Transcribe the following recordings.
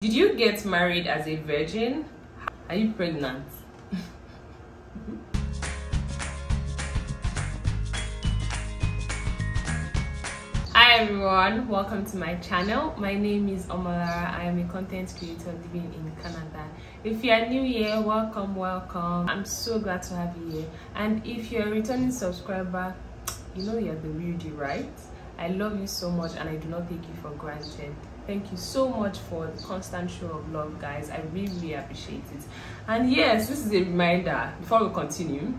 Did you get married as a virgin? Are you pregnant? Hi everyone, welcome to my channel. My name is Omolara. I am a content creator living in Canada. If you are new here, welcome. I'm so glad to have you here. And if you're a returning subscriber, you know you're the real deal, right? I love you so much and I do not take you for granted. Thank you so much for the constant show of love, guys. I really appreciate it. And yes, this is a reminder before we continue,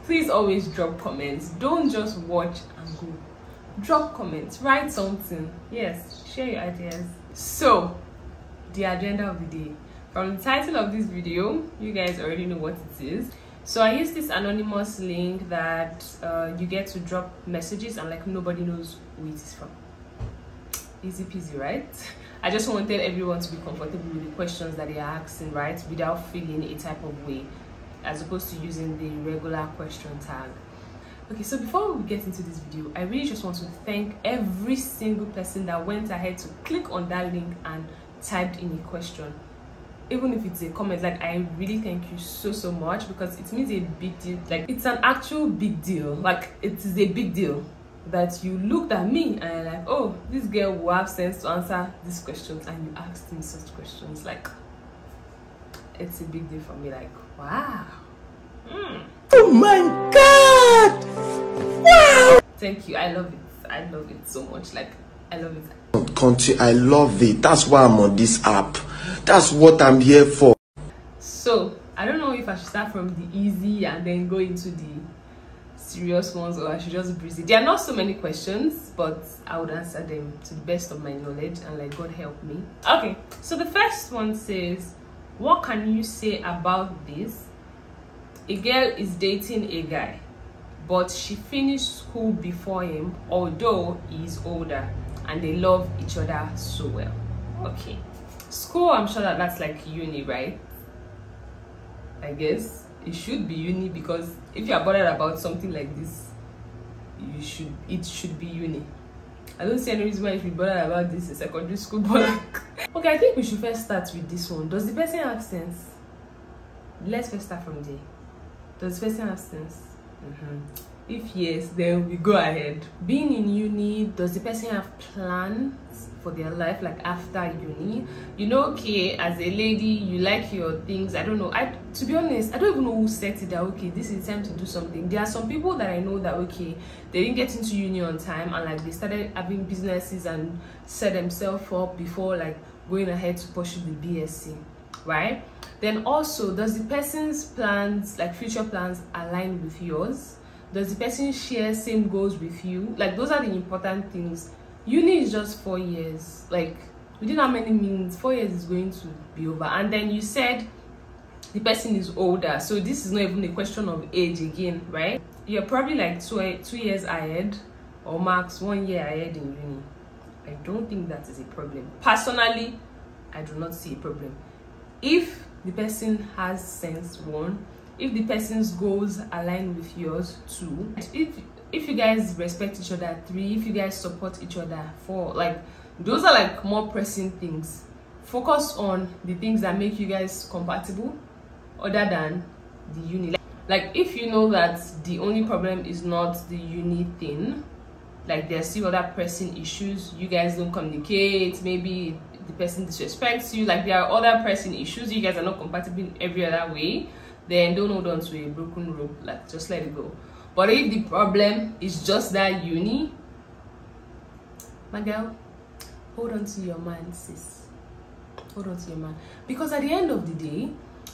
please always drop comments. Don't just watch and go. Drop comments, write something. Yes, share your ideas. So the agenda of the day, from the title of this video, you guys already know what it is. So I use this anonymous link that you get to drop messages and like nobody knows who it is from. Easy peasy, right? I just wanted everyone to be comfortable with the questions that they are asking, right, without feeling a type of way, as opposed to using the regular question tag. Okay, so before we get into this video, I really just want to thank every single person that went ahead to click on that link and typed in a question, even if it's a comment. Like, I really thank you so much, because it means a big deal. Like, it's an actual big deal. Like, it is a big deal that you looked at me and you're like, oh, this girl will have sense to answer these questions, and you asked me such questions. Like, it's a big deal for me. Like, wow. Oh my god, wow. Thank you. I love it so much. Like, I love it. Country, I love it. That's why I'm on this app. That's what I'm here for. So I don't know if I should start from the easy and then go into the serious ones, or I should just breeze it. There are not so many questions, but I would answer them to the best of my knowledge, and like, God help me. Okay, so the first one says, what can you say about this? A girl is dating a guy, but she finished school before him, although he is older, and they love each other so well. Okay, school, I'm sure that's like uni, right? I guess it should be uni, because if you are bothered about something like this, it should be uni. I don't see any reason why you should be bothered about this in secondary school, but like, okay, I think we should first start with this one. Does the person have sense? Let's first start from there. Does the person have sense? If yes, then we go ahead. Being in uni, does the person have plans for their life, like after uni? You know, okay, as a lady, you like your things. I don't know. To be honest, I don't even know who set it that, okay, this is time to do something. There are some people that I know that, okay, they didn't get into uni on time, and like they started having businesses and set themselves up before like going ahead to pursue the BSc, right? Then also, does the person's plans, like future plans, align with yours? Does the person share same goals with you? Like, those are the important things. Uni is just 4 years. Like, within how many minutes 4 years is going to be over. And then you said the person is older, so this is not even a question of age again, right? You're probably like 2 years ahead, or max 1 year ahead in uni. I don't think that is a problem. Personally, I do not see a problem. If the person has sense, one, if the person's goals align with yours, two, if you guys respect each other, three, if you guys support each other, four, like, those are like more pressing things. Focus on the things that make you guys compatible other than the uni. Like, if you know that the only problem is not the uni thing, like there's still other pressing issues, you guys don't communicate, maybe the person disrespects you, like there are other pressing issues, you guys are not compatible in every other way, then don't hold on to a broken rope. Like, just let it go. But if the problem is just that uni, my girl, hold on to your man, sis. Hold on to your man, because at the end of the day,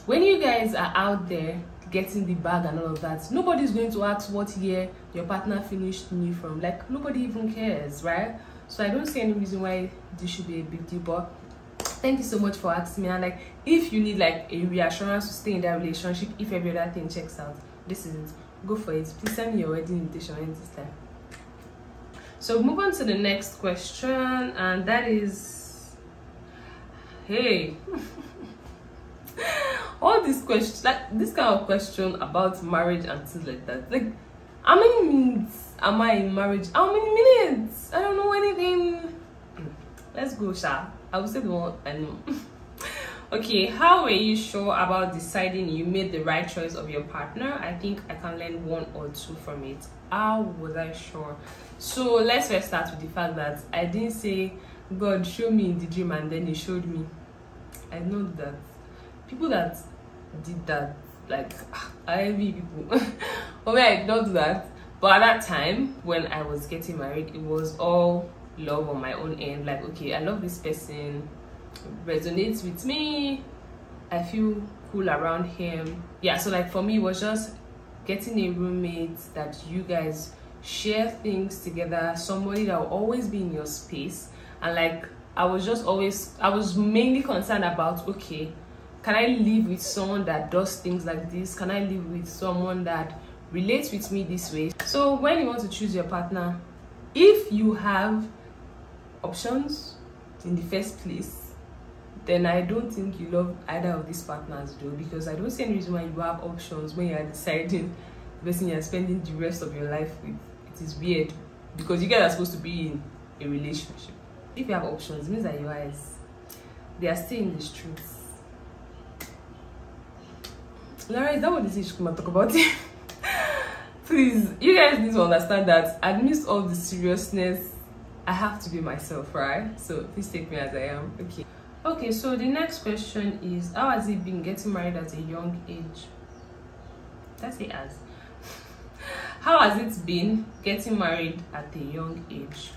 when you guys are out there getting the bag and all of that, nobody's going to ask what year your partner finished uni from. Like, nobody even cares, right? So I don't see any reason why this should be a big deal. But thank you so much for asking me. And like, if you need like a reassurance to stay in that relationship, if every other thing checks out, this is it. Go for it. Please send me your wedding invitation this time. So move on to the next question, and that is, hey, all these questions, like this kind of question about marriage and things like that, like, how many minutes am I in marriage? How many minutes? I don't know anything. Let's go, Sha. I will say the one I know. Okay, how were you sure about deciding you made the right choice of your partner? I think I can learn 1 or 2 from it. How was I sure? So let's first start with the fact that I didn't say God show me in the dream and then he showed me. I know that people that did that, like, I envy people. But I did not do that. But at that time when I was getting married, it was all love on my own end. Like, okay, I love this person, resonates with me, I feel cool around him. Yeah, so like for me it was just getting a roommate that you guys share things together, somebody that will always be in your space. And like I was mainly concerned about, okay, can I live with someone that does things like this? Can I live with someone that relates with me this way? So when you want to choose your partner, if you have options in the first place, then I don't think you love either of these partners though, because I don't see any reason why you have options when you are deciding the person you are spending the rest of your life with. It is weird, because you guys are supposed to be in a relationship. If you have options, it means that your eyes, they are still in the streets. Lara, is that what this is come and talk about? Please, you guys need to understand that amidst all the seriousness, I have to be myself, right? So please take me as I am. Okay, so the next question is, how has it been getting married at a young age? That's it as. How has it been getting married at a young age?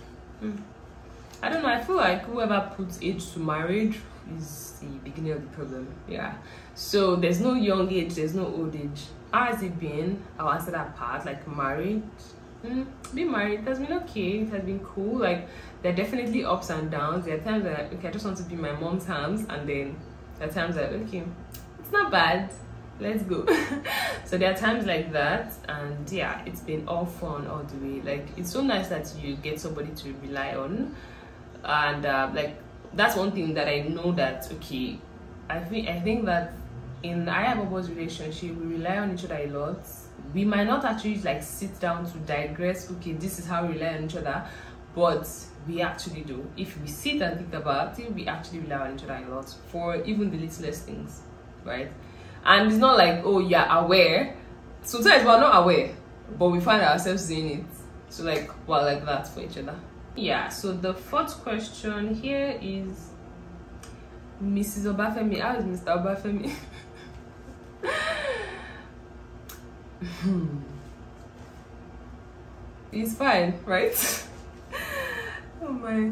I don't know, I feel like whoever puts age to marriage is the beginning of the problem. Yeah, so there's no young age, there's no old age. How has it been? I'll answer that part. Like married, being married has been okay, it has been cool. Like there are definitely ups and downs. There are times that, okay, I just want to be my mom's hands, and then there are times that, okay, it's not bad, let's go. So there are times like that, and yeah, it's been all fun all the way. Like it's so nice that you get somebody to rely on, and like that's one thing that I know that, okay, I think that in I and Bobo's relationship, we rely on each other a lot. We might not actually like sit down to digress, okay, this is how we rely on each other, but we actually do. If we sit and think about it, we actually rely on each other a lot for even the littlest things, right? And it's not like, oh, you're aware. Sometimes we're not aware, but we find ourselves doing it. So like we're like that for each other. Yeah, so the 4th question here is Mrs. Obafemi. How is Mr. Obafemi? He's fine, right? Oh my.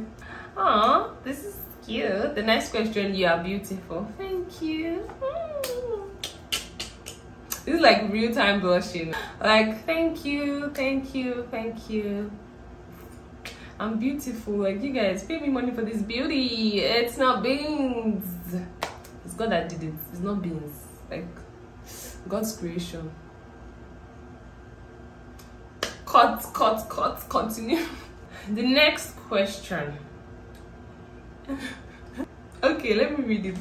Aw, this is cute. The next question, you are beautiful. Thank you. This is like real-time blushing. Like, thank you, thank you, thank you. I'm beautiful. Like, you guys pay me money for this beauty. It's not beans. It's God that did it. It's not beans. Like God's creation. Cut, continue. The next question. Okay, let me read it.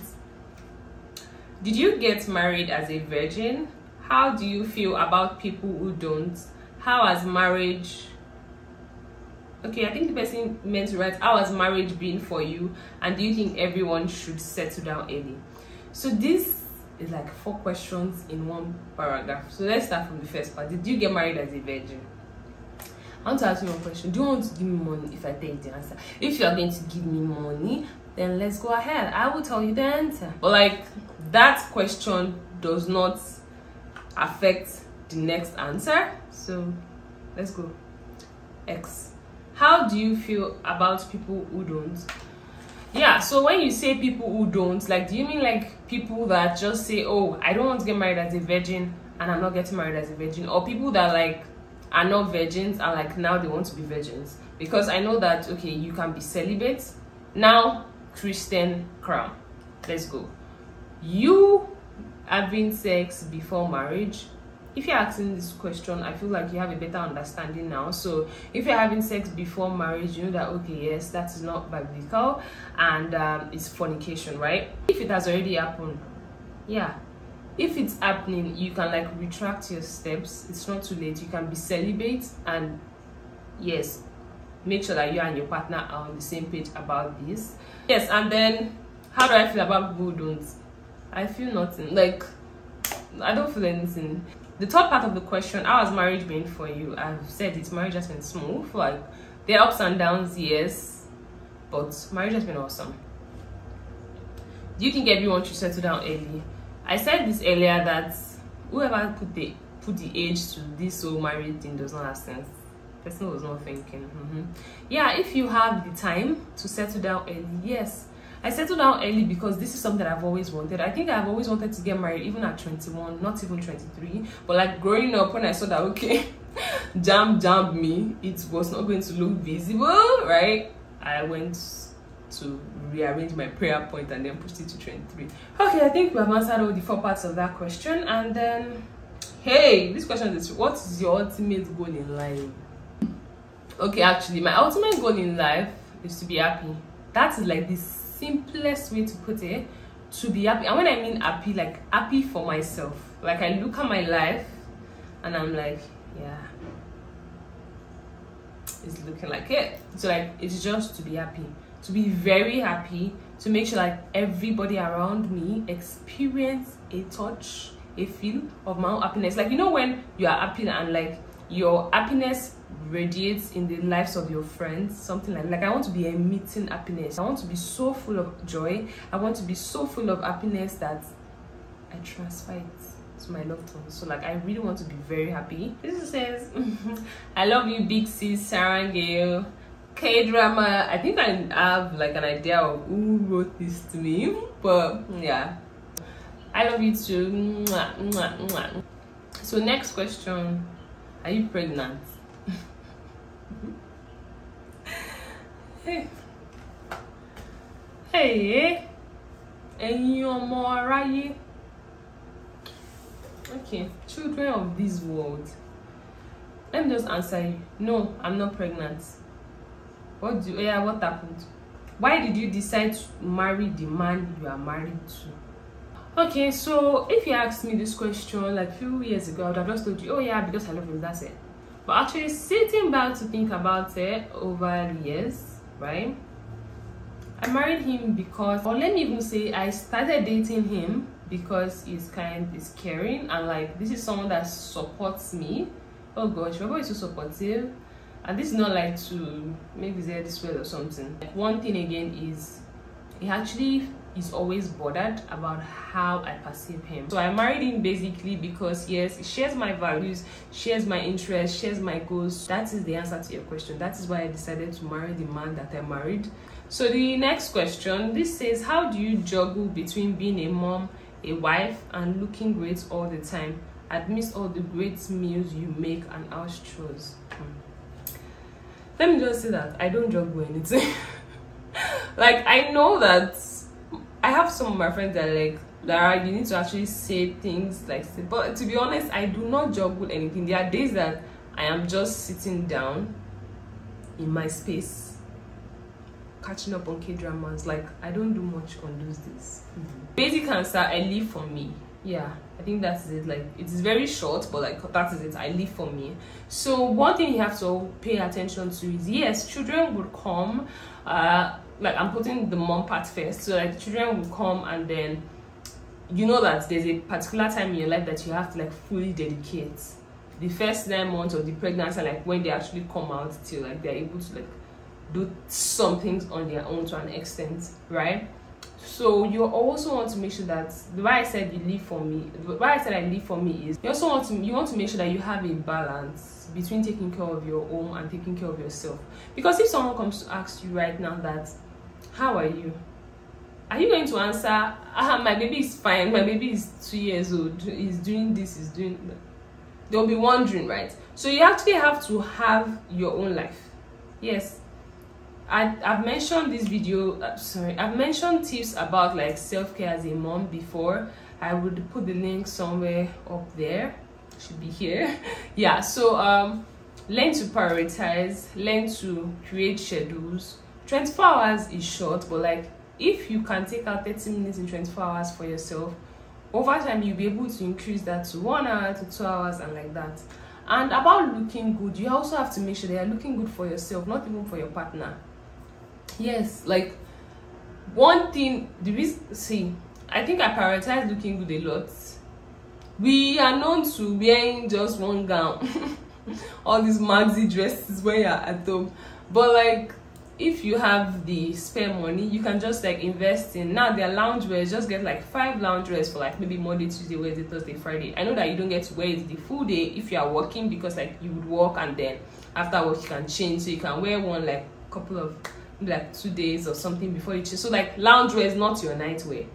Did you get married as a virgin? How do you feel about people who don't? How has marriage... Okay, I think the person meant to write, how has marriage been for you? And do you think everyone should settle down early? So this is like 4 questions in one paragraph. So let's start from the first part. Did you get married as a virgin? I want to ask you one question. Do you want to give me money if I tell you the answer? If you are going to give me money, then let's go ahead. I will tell you the answer. But like, that question does not affect the next answer. So let's go. X. How do you feel about people who don't? Yeah, so when you say people who don't, like, do you mean like people that just say, oh, I don't want to get married as a virgin and I'm not getting married as a virgin? Or people that like are not virgins and like now they want to be virgins? Because I know that, okay, you can be celibate now, Christian crown. Let's go. You having sex before marriage? If you're asking this question, I feel like you have a better understanding now. So if you're having sex before marriage, you know that, okay, yes, that is not biblical, and it's fornication, right? If it has already happened, yeah, if it's happening, you can like retract your steps. It's not too late. You can be celibate, and yes, make sure that you and your partner are on the same page about this. Yes, and then how do I feel about people who don't? I feel nothing. Like, I don't feel anything. The third part of the question, how has marriage been for you? I've said it, marriage has been smooth. Like, there are ups and downs, yes, but marriage has been awesome. Do you think everyone should settle down early? I said this earlier, that whoever put the age to this whole marriage thing does not have sense. Person was not thinking. Yeah, if you have the time to settle down early, yes. I settled down early because this is something I've always wanted. I think I've always wanted to get married even at 21, not even 23. But like growing up, when I saw that, okay, jammed me, it was not going to look visible, right? I went to rearrange my prayer point and then pushed it to 23. Okay, I think we have answered all the 4 parts of that question. And then, hey, this question is, what is your ultimate goal in life? Okay, actually, my ultimate goal in life is to be happy. That is like the simplest way to put it, to be happy. And when I mean happy, like happy for myself. Like, I look at my life and I'm like, yeah, it's looking like it. So like, it's just to be happy, to be very happy, to make sure like everybody around me experience a touch, a feel of my own happiness. Like, you know, when you are happy and like your happiness radiates in the lives of your friends, something like I want to be emitting happiness. I want to be so full of joy. I want to be so full of happiness that I transfer it to my loved ones. So like, I really want to be very happy. This says, I love you, big sis Sarah Gale. K-drama. I think I have like an idea of who wrote this to me, but yeah, I love you too. Mwah, mwah, mwah. So next question, are you pregnant? Hey, okay, children of this world, let me just answer you. No, I'm not pregnant. What happened? Why did you decide to marry the man you are married to? Okay, so if you asked me this question like a few years ago, I would have just told you, oh yeah, because I love him, that's it. But actually sitting back to think about it over the years, right, I married him because, or let me even say, I started dating him because he's kind, he's caring, and like, this is someone that supports me. Oh gosh, my boy is so supportive. And this is not like to make his head swell or something. Like, one thing again is, he actually is always bothered about how I perceive him. So I married him basically because yes, he shares my values, shares my interests, shares my goals. That is the answer to your question. That is why I decided to marry the man that I married. So the next question, this says, how do you juggle between being a mom, a wife, and looking great all the time amidst all the great meals you make and house chores? Let me just say that I don't juggle anything. Like, I know that I have some of my friends that are like, you need to actually say things like, but to be honest, I do not juggle anything. There are days that I am just sitting down in my space, catching up on K-dramas. Like, I don't do much on those days. Basic answer, I live for me. Yeah, I think that's it. Like, it is very short, but like, that is it. I live for me. So one thing you have to pay attention to is, yes, children would come, like, I'm putting the mom part first. So like, children will come, and then you know that there's a particular time in your life that you have to like fully dedicate. The first 9 months of the pregnancy, like when they actually come out, till like they're able to like do some things on their own to an extent, right? So you also want to make sure that, the way I said you live for me, why I said I live for me is, you also want to make sure that you have a balance between taking care of your home and taking care of yourself. Because if someone comes to ask you right now that, how are you going to answer, my baby is fine, my baby is 2 years old, he's doing this, he's doing that? They'll be wondering, right? So you actually have to have your own life. Yes, I've mentioned this video, I've mentioned tips about like self-care as a mom before. I would put the link somewhere up there, should be here. Yeah, so learn to prioritize, learn to create schedules. 24 hours is short, but like, if you can take out 30 minutes in 24 hours for yourself, over time you'll be able to increase that to 1 hour to 2 hours, and like that. And about looking good, you also have to make sure that you're looking good for yourself, not even for your partner. Yes, like, one thing, the reason, see, I think I prioritize looking good a lot. We are known to wearing just one gown, all these maxi dresses when you're at home, but like if you have the spare money, you can just like invest in, now their loungewear, just get like 5 loungewears for like maybe Monday, Tuesday, Wednesday, Thursday, Friday. I know that you don't get to wear it the full day if you are working, because like you would work and then after work you can change, so you can wear one like couple of like 2 days or something before you change. So like loungewear is not your nightwear.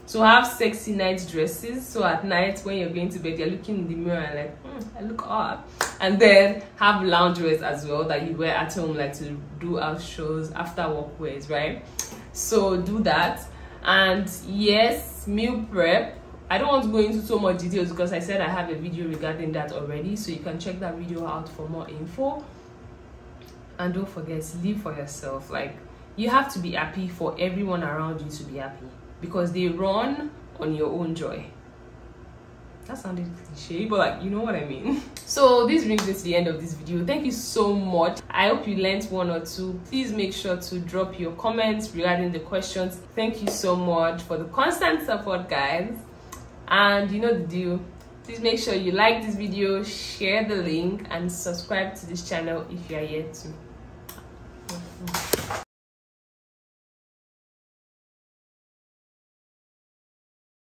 So have sexy night dresses, so at night when you're going to bed you're looking in the mirror and like I look up. And then have loungewears as well that you wear at home, like to do house shows, after work wears, right? So do that. And yes, meal prep, I don't want to go into so much details because I said I have a video regarding that already, so you can check that video out for more info. And don't forget, live for yourself. Like, you have to be happy for everyone around you to be happy, because they run on your own joy. That sounded cliche, but like, you know what I mean. So this brings me to the end of this video. Thank you so much. I hope you learned 1 or 2. Please make sure to drop your comments regarding the questions. Thank you so much for the constant support, guys. And you know the deal. Please make sure you like this video, share the link, and subscribe to this channel if you are yet to.